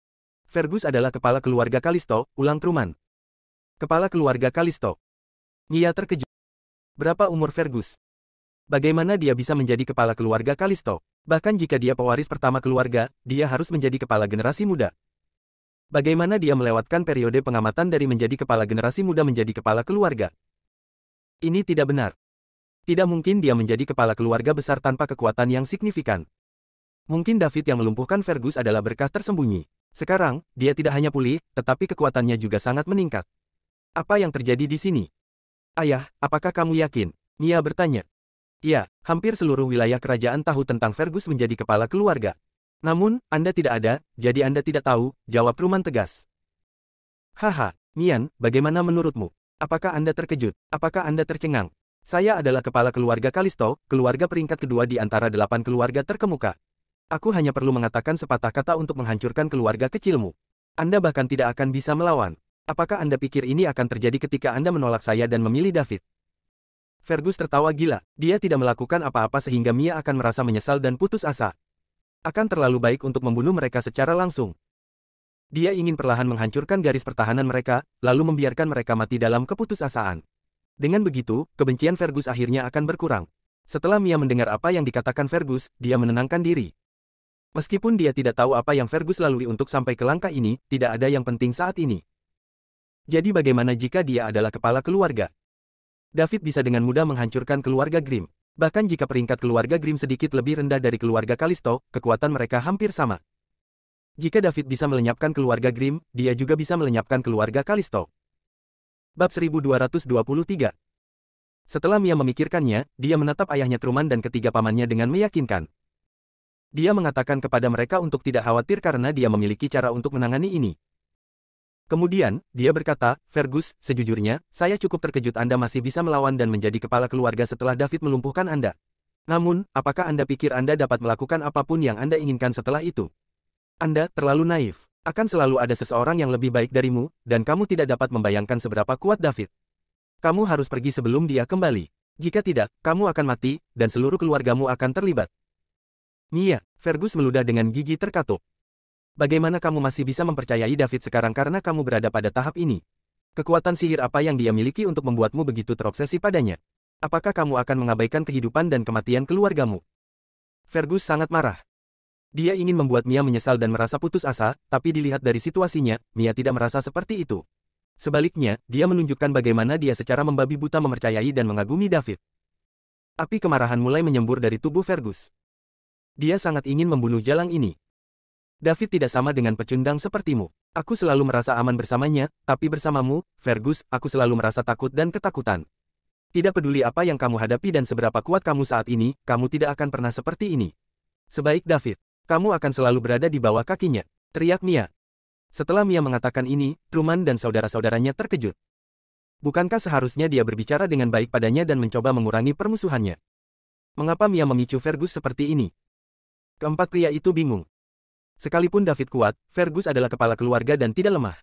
Fergus adalah kepala keluarga Kalisto, ulang Truman. Kepala keluarga Kalisto. Mia terkejut. Berapa umur Fergus? Bagaimana dia bisa menjadi kepala keluarga Kalisto? Bahkan jika dia pewaris pertama keluarga, dia harus menjadi kepala generasi muda. Bagaimana dia melewatkan periode pengamatan dari menjadi kepala generasi muda menjadi kepala keluarga? Ini tidak benar. Tidak mungkin dia menjadi kepala keluarga besar tanpa kekuatan yang signifikan. Mungkin David yang melumpuhkan Fergus adalah berkah tersembunyi. Sekarang, dia tidak hanya pulih, tetapi kekuatannya juga sangat meningkat. Apa yang terjadi di sini? Ayah, apakah kamu yakin? Mia bertanya. Ya, hampir seluruh wilayah kerajaan tahu tentang Fergus menjadi kepala keluarga. Namun, Anda tidak ada, jadi Anda tidak tahu, jawab Truman tegas. Haha, Mian, bagaimana menurutmu? Apakah Anda terkejut? Apakah Anda tercengang? Saya adalah kepala keluarga Kalisto, keluarga peringkat kedua di antara 8 keluarga terkemuka. Aku hanya perlu mengatakan sepatah kata untuk menghancurkan keluarga kecilmu. Anda bahkan tidak akan bisa melawan. Apakah Anda pikir ini akan terjadi ketika Anda menolak saya dan memilih David? Fergus tertawa gila. Dia tidak melakukan apa-apa sehingga Mia akan merasa menyesal dan putus asa. Akan terlalu baik untuk membunuh mereka secara langsung. Dia ingin perlahan menghancurkan garis pertahanan mereka, lalu membiarkan mereka mati dalam keputusasaan. Dengan begitu, kebencian Fergus akhirnya akan berkurang. Setelah Mia mendengar apa yang dikatakan Fergus, dia menenangkan diri. Meskipun dia tidak tahu apa yang Fergus lalui untuk sampai ke langkah ini, tidak ada yang penting saat ini. Jadi bagaimana jika dia adalah kepala keluarga? David bisa dengan mudah menghancurkan keluarga Grimm. Bahkan jika peringkat keluarga Grimm sedikit lebih rendah dari keluarga Kalisto, kekuatan mereka hampir sama. Jika David bisa melenyapkan keluarga Grimm, dia juga bisa melenyapkan keluarga Kalisto. Bab 1223. Setelah Mia memikirkannya, dia menatap ayahnya Truman dan ketiga pamannya dengan meyakinkan. Dia mengatakan kepada mereka untuk tidak khawatir karena dia memiliki cara untuk menangani ini. Kemudian, dia berkata, Fergus, sejujurnya, saya cukup terkejut Anda masih bisa melawan dan menjadi kepala keluarga setelah David melumpuhkan Anda. Namun, apakah Anda pikir Anda dapat melakukan apapun yang Anda inginkan setelah itu? Anda terlalu naif. Akan selalu ada seseorang yang lebih baik darimu, dan kamu tidak dapat membayangkan seberapa kuat David. Kamu harus pergi sebelum dia kembali. Jika tidak, kamu akan mati, dan seluruh keluargamu akan terlibat. Mia, Fergus meludah dengan gigi terkatup. Bagaimana kamu masih bisa mempercayai David sekarang karena kamu berada pada tahap ini? Kekuatan sihir apa yang dia miliki untuk membuatmu begitu terobsesi padanya? Apakah kamu akan mengabaikan kehidupan dan kematian keluargamu? Fergus sangat marah. Dia ingin membuat Mia menyesal dan merasa putus asa, tapi dilihat dari situasinya, Mia tidak merasa seperti itu. Sebaliknya, dia menunjukkan bagaimana dia secara membabi buta mempercayai dan mengagumi David. Api kemarahan mulai menyembur dari tubuh Fergus. Dia sangat ingin membunuh jalang ini. David tidak sama dengan pecundang sepertimu. Aku selalu merasa aman bersamanya, tapi bersamamu, Fergus, aku selalu merasa takut dan ketakutan. Tidak peduli apa yang kamu hadapi dan seberapa kuat kamu saat ini, kamu tidak akan pernah seperti ini. Sebaik David, kamu akan selalu berada di bawah kakinya, teriak Mia. Setelah Mia mengatakan ini, Truman dan saudara-saudaranya terkejut. Bukankah seharusnya dia berbicara dengan baik padanya dan mencoba mengurangi permusuhannya? Mengapa Mia memicu Fergus seperti ini? Keempat pria itu bingung. Sekalipun David kuat, Fergus adalah kepala keluarga dan tidak lemah.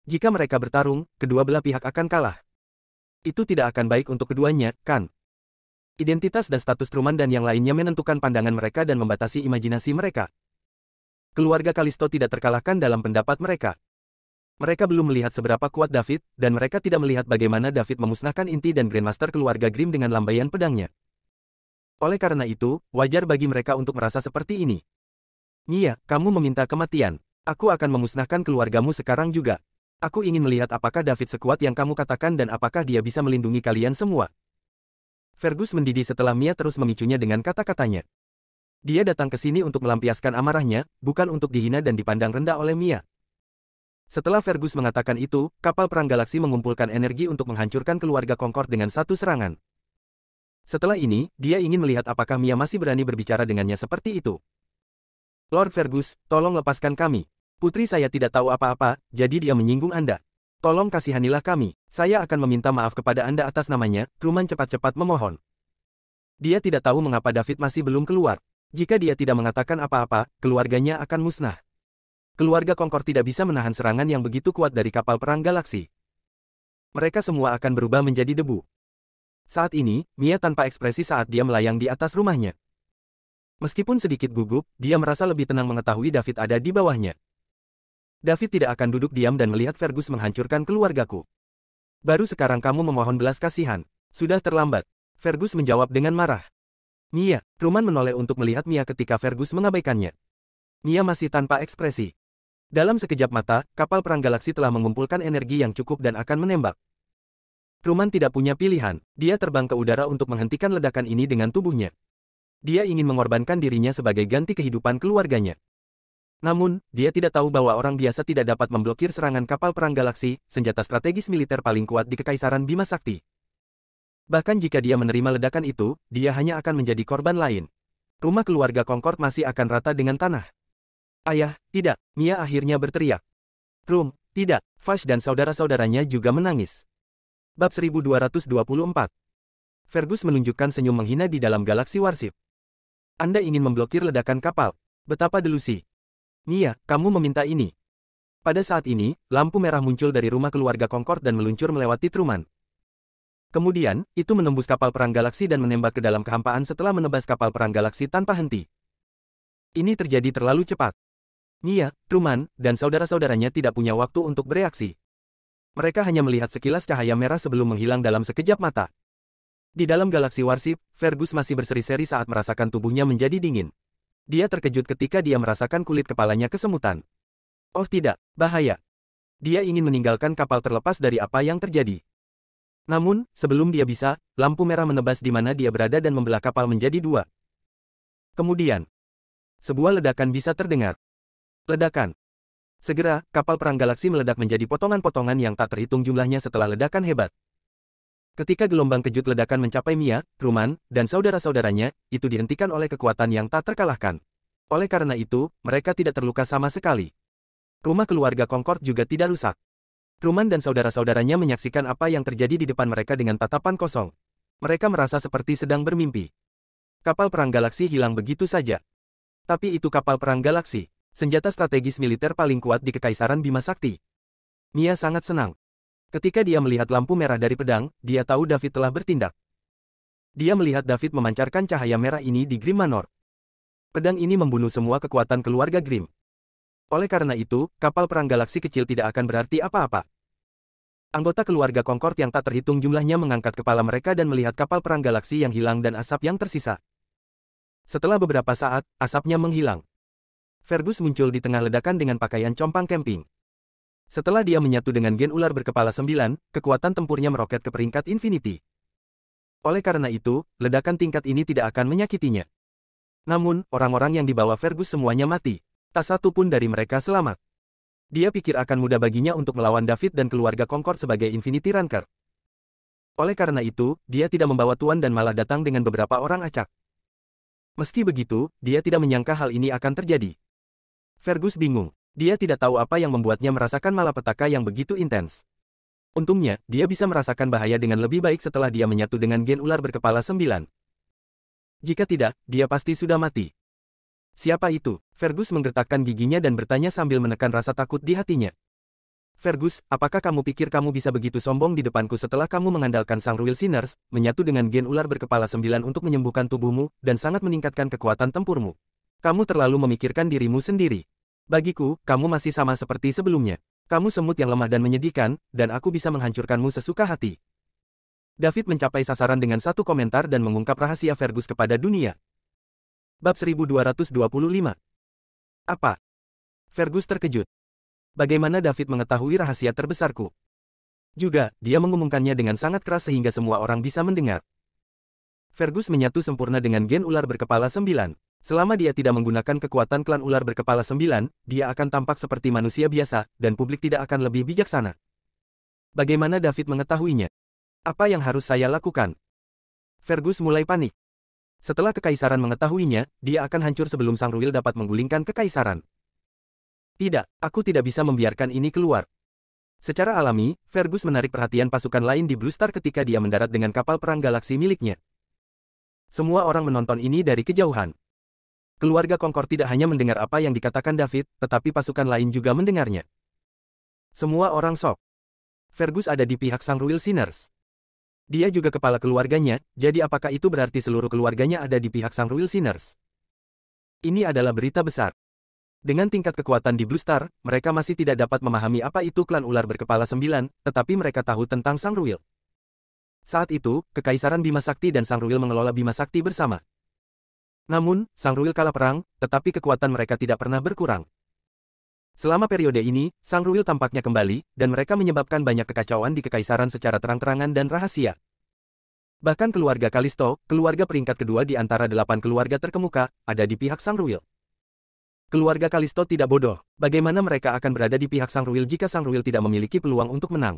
Jika mereka bertarung, kedua belah pihak akan kalah. Itu tidak akan baik untuk keduanya, kan? Identitas dan status Truman dan yang lainnya menentukan pandangan mereka dan membatasi imajinasi mereka. Keluarga Kalisto tidak terkalahkan dalam pendapat mereka. Mereka belum melihat seberapa kuat David, dan mereka tidak melihat bagaimana David memusnahkan inti dan Grandmaster keluarga Grimm dengan lambaian pedangnya. Oleh karena itu, wajar bagi mereka untuk merasa seperti ini. Nia, kamu meminta kematian. Aku akan memusnahkan keluargamu sekarang juga. Aku ingin melihat apakah David sekuat yang kamu katakan dan apakah dia bisa melindungi kalian semua. Fergus mendidih setelah Mia terus memicunya dengan kata-katanya. Dia datang ke sini untuk melampiaskan amarahnya, bukan untuk dihina dan dipandang rendah oleh Mia. Setelah Fergus mengatakan itu, kapal perang galaksi mengumpulkan energi untuk menghancurkan keluarga Concord dengan satu serangan. Setelah ini, dia ingin melihat apakah Mia masih berani berbicara dengannya seperti itu. Lord Fergus, tolong lepaskan kami. Putri saya tidak tahu apa-apa, jadi dia menyinggung Anda. Tolong kasihanilah kami. Saya akan meminta maaf kepada Anda atas namanya. Truman cepat-cepat memohon. Dia tidak tahu mengapa David masih belum keluar. Jika dia tidak mengatakan apa-apa, keluarganya akan musnah. Keluarga Concord tidak bisa menahan serangan yang begitu kuat dari kapal perang galaksi. Mereka semua akan berubah menjadi debu. Saat ini, Mia tanpa ekspresi saat dia melayang di atas rumahnya. Meskipun sedikit gugup, dia merasa lebih tenang mengetahui David ada di bawahnya. David tidak akan duduk diam dan melihat Fergus menghancurkan keluargaku. Baru sekarang kamu memohon belas kasihan. Sudah terlambat. Fergus menjawab dengan marah. Mia, Truman menoleh untuk melihat Mia ketika Fergus mengabaikannya. Mia masih tanpa ekspresi. Dalam sekejap mata, kapal perang galaksi telah mengumpulkan energi yang cukup dan akan menembak. Truman tidak punya pilihan. Dia terbang ke udara untuk menghentikan ledakan ini dengan tubuhnya. Dia ingin mengorbankan dirinya sebagai ganti kehidupan keluarganya. Namun, dia tidak tahu bahwa orang biasa tidak dapat memblokir serangan kapal perang galaksi, senjata strategis militer paling kuat di Kekaisaran Bima Sakti. Bahkan jika dia menerima ledakan itu, dia hanya akan menjadi korban lain. Rumah keluarga Concord masih akan rata dengan tanah. Ayah, tidak, Mia akhirnya berteriak. Trum, tidak, Vash dan saudara-saudaranya juga menangis. Bab 1224. Fergus menunjukkan senyum menghina di dalam galaksi Warship. Anda ingin memblokir ledakan kapal. Betapa delusi. Mia, kamu meminta ini. Pada saat ini, lampu merah muncul dari rumah keluarga Concord dan meluncur melewati Truman. Kemudian, itu menembus kapal perang galaksi dan menembak ke dalam kehampaan setelah menebas kapal perang galaksi tanpa henti. Ini terjadi terlalu cepat. Mia, Truman, dan saudara-saudaranya tidak punya waktu untuk bereaksi. Mereka hanya melihat sekilas cahaya merah sebelum menghilang dalam sekejap mata. Di dalam galaksi Warship, Fergus masih berseri-seri saat merasakan tubuhnya menjadi dingin. Dia terkejut ketika dia merasakan kulit kepalanya kesemutan. Oh tidak, bahaya. Dia ingin meninggalkan kapal terlepas dari apa yang terjadi. Namun, sebelum dia bisa, lampu merah menebas di mana dia berada dan membelah kapal menjadi dua. Kemudian, sebuah ledakan bisa terdengar. Ledakan. Segera, kapal perang galaksi meledak menjadi potongan-potongan yang tak terhitung jumlahnya setelah ledakan hebat. Ketika gelombang kejut ledakan mencapai Mia, Truman, dan saudara-saudaranya, itu dihentikan oleh kekuatan yang tak terkalahkan. Oleh karena itu, mereka tidak terluka sama sekali. Rumah keluarga Concord juga tidak rusak. Truman dan saudara-saudaranya menyaksikan apa yang terjadi di depan mereka dengan tatapan kosong. Mereka merasa seperti sedang bermimpi. Kapal perang galaksi hilang begitu saja. Tapi itu kapal perang galaksi, senjata strategis militer paling kuat di Kekaisaran Bima Sakti. Mia sangat senang. Ketika dia melihat lampu merah dari pedang, dia tahu David telah bertindak. Dia melihat David memancarkan cahaya merah ini di Grimm Manor. Pedang ini membunuh semua kekuatan keluarga Grimm. Oleh karena itu, kapal perang galaksi kecil tidak akan berarti apa-apa. Anggota keluarga Concord yang tak terhitung jumlahnya mengangkat kepala mereka dan melihat kapal perang galaksi yang hilang dan asap yang tersisa. Setelah beberapa saat, asapnya menghilang. Fergus muncul di tengah ledakan dengan pakaian compang camping. Setelah dia menyatu dengan gen ular berkepala 9, kekuatan tempurnya meroket ke peringkat Infinity. Oleh karena itu, ledakan tingkat ini tidak akan menyakitinya. Namun, orang-orang yang dibawa Fergus semuanya mati. Tak satu pun dari mereka selamat. Dia pikir akan mudah baginya untuk melawan David dan keluarga Concord sebagai Infinity Ranker. Oleh karena itu, dia tidak membawa tuan dan malah datang dengan beberapa orang acak. Meski begitu, dia tidak menyangka hal ini akan terjadi. Fergus bingung. Dia tidak tahu apa yang membuatnya merasakan malapetaka yang begitu intens. Untungnya, dia bisa merasakan bahaya dengan lebih baik setelah dia menyatu dengan gen ular berkepala 9. Jika tidak, dia pasti sudah mati. Siapa itu? Fergus menggertakkan giginya dan bertanya sambil menekan rasa takut di hatinya. Fergus, apakah kamu pikir kamu bisa begitu sombong di depanku setelah kamu mengandalkan Sang Ruil Sinners, menyatu dengan gen ular berkepala 9 untuk menyembuhkan tubuhmu, dan sangat meningkatkan kekuatan tempurmu? Kamu terlalu memikirkan dirimu sendiri. Bagiku, kamu masih sama seperti sebelumnya. Kamu semut yang lemah dan menyedihkan, dan aku bisa menghancurkanmu sesuka hati. David mencapai sasaran dengan satu komentar dan mengungkap rahasia Fergus kepada dunia. Bab 1225. Apa? Fergus terkejut. Bagaimana David mengetahui rahasia terbesarku? Juga, dia mengumumkannya dengan sangat keras sehingga semua orang bisa mendengar. Fergus menyatu sempurna dengan gen ular berkepala 9. Selama dia tidak menggunakan kekuatan klan ular berkepala 9, dia akan tampak seperti manusia biasa, dan publik tidak akan lebih bijaksana. Bagaimana David mengetahuinya? Apa yang harus saya lakukan? Fergus mulai panik. Setelah kekaisaran mengetahuinya, dia akan hancur sebelum Sang Ruil dapat menggulingkan kekaisaran. Tidak, aku tidak bisa membiarkan ini keluar. Secara alami, Fergus menarik perhatian pasukan lain di Blue Star ketika dia mendarat dengan kapal perang galaksi miliknya. Semua orang menonton ini dari kejauhan. Keluarga Concord tidak hanya mendengar apa yang dikatakan David, tetapi pasukan lain juga mendengarnya. Semua orang shock. Fergus ada di pihak Sang Ruil Sinners. Dia juga kepala keluarganya, jadi apakah itu berarti seluruh keluarganya ada di pihak Sang Ruil Sinners? Ini adalah berita besar. Dengan tingkat kekuatan di Blue Star, mereka masih tidak dapat memahami apa itu klan ular berkepala 9, tetapi mereka tahu tentang Sang Ruil. Saat itu, Kekaisaran Bima Sakti dan Sang Ruil mengelola Bima Sakti bersama. Namun, Sang Ruil kalah perang, tetapi kekuatan mereka tidak pernah berkurang. Selama periode ini, Sang Ruil tampaknya kembali, dan mereka menyebabkan banyak kekacauan di Kekaisaran secara terang-terangan dan rahasia. Bahkan keluarga Kalisto, keluarga peringkat kedua di antara 8 keluarga terkemuka, ada di pihak Sang Ruil. Keluarga Kalisto tidak bodoh. Bagaimana mereka akan berada di pihak Sang Ruil jika Sang Ruil tidak memiliki peluang untuk menang?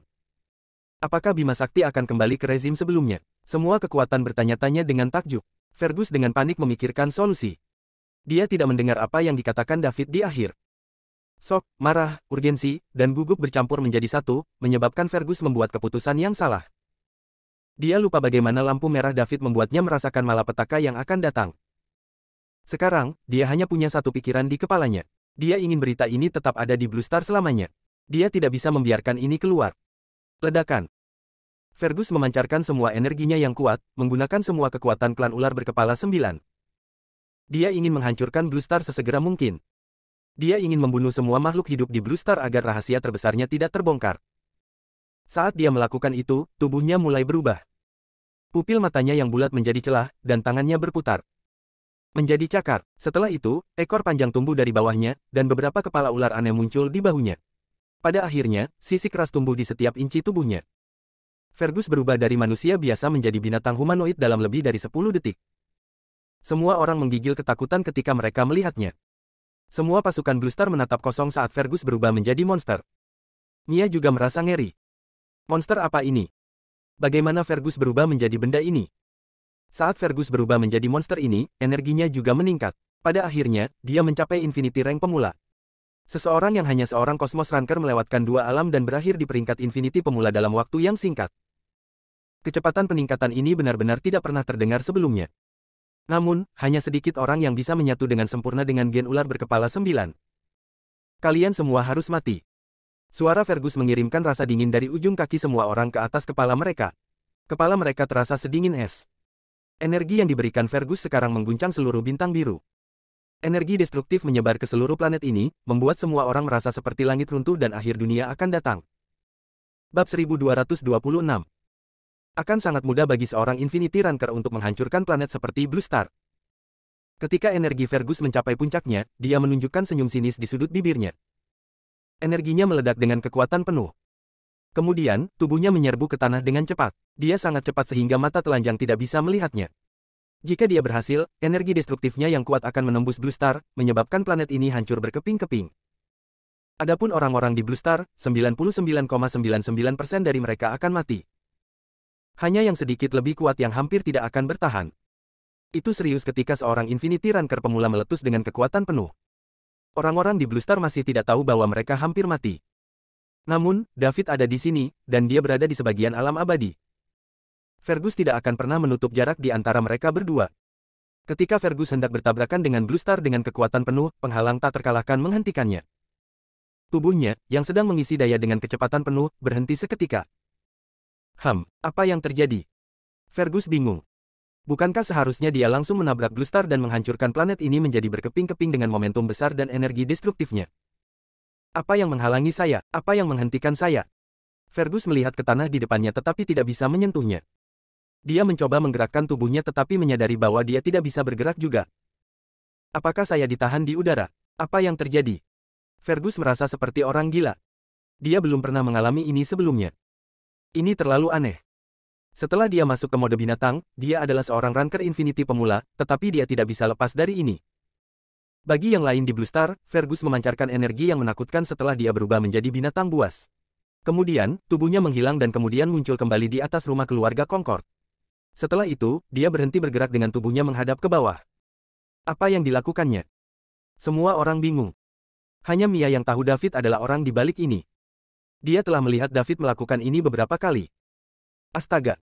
Apakah Bima Sakti akan kembali ke rezim sebelumnya? Semua kekuatan bertanya-tanya dengan takjub. Fergus dengan panik memikirkan solusi. Dia tidak mendengar apa yang dikatakan David di akhir. Shock, marah, urgensi, dan gugup bercampur menjadi satu, menyebabkan Fergus membuat keputusan yang salah. Dia lupa bagaimana lampu merah David membuatnya merasakan malapetaka yang akan datang. Sekarang, dia hanya punya satu pikiran di kepalanya. Dia ingin berita ini tetap ada di Blue Star selamanya. Dia tidak bisa membiarkan ini keluar. Ledakan. Fergus memancarkan semua energinya yang kuat, menggunakan semua kekuatan klan ular berkepala 9. Dia ingin menghancurkan Blue Star sesegera mungkin. Dia ingin membunuh semua makhluk hidup di Blue Star agar rahasia terbesarnya tidak terbongkar. Saat dia melakukan itu, tubuhnya mulai berubah. Pupil matanya yang bulat menjadi celah, dan tangannya berputar. Menjadi cakar. Setelah itu, ekor panjang tumbuh dari bawahnya, dan beberapa kepala ular aneh muncul di bahunya. Pada akhirnya, sisi keras tumbuh di setiap inci tubuhnya. Fergus berubah dari manusia biasa menjadi binatang humanoid dalam lebih dari 10 detik. Semua orang menggigil ketakutan ketika mereka melihatnya. Semua pasukan Blue Star menatap kosong saat Fergus berubah menjadi monster. Mia juga merasa ngeri. Monster apa ini? Bagaimana Fergus berubah menjadi benda ini? Saat Fergus berubah menjadi monster ini, energinya juga meningkat. Pada akhirnya, dia mencapai Infinity Rank pemula. Seseorang yang hanya seorang Cosmos Ranker melewatkan 2 alam dan berakhir di peringkat Infinity pemula dalam waktu yang singkat. Kecepatan peningkatan ini benar-benar tidak pernah terdengar sebelumnya. Namun, hanya sedikit orang yang bisa menyatu dengan sempurna dengan gen ular berkepala 9. Kalian semua harus mati. Suara Fergus mengirimkan rasa dingin dari ujung kaki semua orang ke atas kepala mereka. Kepala mereka terasa sedingin es. Energi yang diberikan Fergus sekarang mengguncang seluruh bintang biru. Energi destruktif menyebar ke seluruh planet ini, membuat semua orang merasa seperti langit runtuh dan akhir dunia akan datang. Bab 1226. Akan sangat mudah bagi seorang Infinity Ranker untuk menghancurkan planet seperti Blue Star. Ketika energi Fergus mencapai puncaknya, dia menunjukkan senyum sinis di sudut bibirnya. Energinya meledak dengan kekuatan penuh. Kemudian, tubuhnya menyerbu ke tanah dengan cepat. Dia sangat cepat sehingga mata telanjang tidak bisa melihatnya. Jika dia berhasil, energi destruktifnya yang kuat akan menembus Blue Star, menyebabkan planet ini hancur berkeping-keping. Adapun orang-orang di Blue Star, 99,99% dari mereka akan mati. Hanya yang sedikit lebih kuat yang hampir tidak akan bertahan. Itu serius ketika seorang Infinity Ranker pemula meletus dengan kekuatan penuh. Orang-orang di Blue Star masih tidak tahu bahwa mereka hampir mati. Namun, David ada di sini, dan dia berada di sebagian alam abadi. Fergus tidak akan pernah menutup jarak di antara mereka berdua. Ketika Fergus hendak bertabrakan dengan Blue Star dengan kekuatan penuh, penghalang tak terkalahkan menghentikannya. Tubuhnya, yang sedang mengisi daya dengan kecepatan penuh, berhenti seketika. Apa yang terjadi? Fergus bingung. Bukankah seharusnya dia langsung menabrak Blue Star dan menghancurkan planet ini menjadi berkeping-keping dengan momentum besar dan energi destruktifnya? Apa yang menghalangi saya? Apa yang menghentikan saya? Fergus melihat ke tanah di depannya tetapi tidak bisa menyentuhnya. Dia mencoba menggerakkan tubuhnya tetapi menyadari bahwa dia tidak bisa bergerak juga. Apakah saya ditahan di udara? Apa yang terjadi? Fergus merasa seperti orang gila. Dia belum pernah mengalami ini sebelumnya. Ini terlalu aneh. Setelah dia masuk ke mode binatang, dia adalah seorang ranker Infinity pemula, tetapi dia tidak bisa lepas dari ini. Bagi yang lain di Blue Star, Fergus memancarkan energi yang menakutkan setelah dia berubah menjadi binatang buas. Kemudian, tubuhnya menghilang dan kemudian muncul kembali di atas rumah keluarga Concord. Setelah itu, dia berhenti bergerak dengan tubuhnya menghadap ke bawah. Apa yang dilakukannya? Semua orang bingung. Hanya Mia yang tahu David adalah orang di balik ini. Dia telah melihat David melakukan ini beberapa kali. Astaga.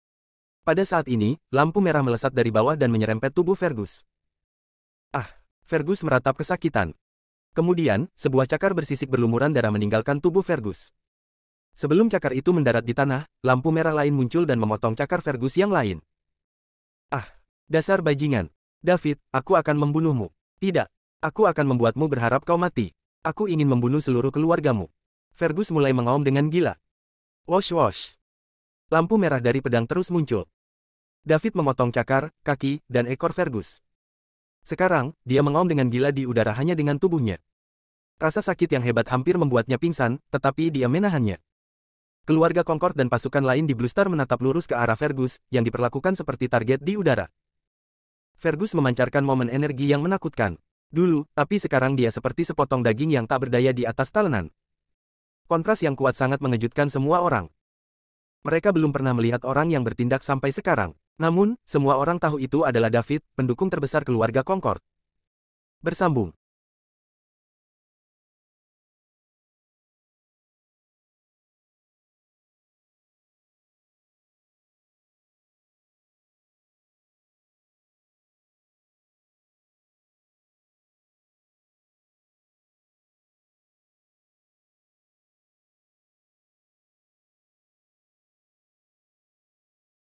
Pada saat ini, lampu merah melesat dari bawah dan menyerempet tubuh Fergus. Fergus meratap kesakitan. Kemudian, sebuah cakar bersisik berlumuran darah meninggalkan tubuh Fergus. Sebelum cakar itu mendarat di tanah, lampu merah lain muncul dan memotong cakar Fergus yang lain. Dasar bajingan. David, aku akan membunuhmu. Tidak. Aku akan membuatmu berharap kau mati. Aku ingin membunuh seluruh keluargamu. Fergus mulai mengaum dengan gila. Wosh wosh. Lampu merah dari pedang terus muncul. David memotong cakar, kaki, dan ekor Fergus. Sekarang, dia mengaum dengan gila di udara hanya dengan tubuhnya. Rasa sakit yang hebat hampir membuatnya pingsan, tetapi dia menahannya. Keluarga Concord dan pasukan lain di Blue Star menatap lurus ke arah Fergus, yang diperlakukan seperti target di udara. Fergus memancarkan momen energi yang menakutkan. Dulu, tapi sekarang dia seperti sepotong daging yang tak berdaya di atas talenan. Kontras yang kuat sangat mengejutkan semua orang. Mereka belum pernah melihat orang yang bertindak sampai sekarang. Namun, semua orang tahu itu adalah David, pendukung terbesar keluarga Concord. Bersambung.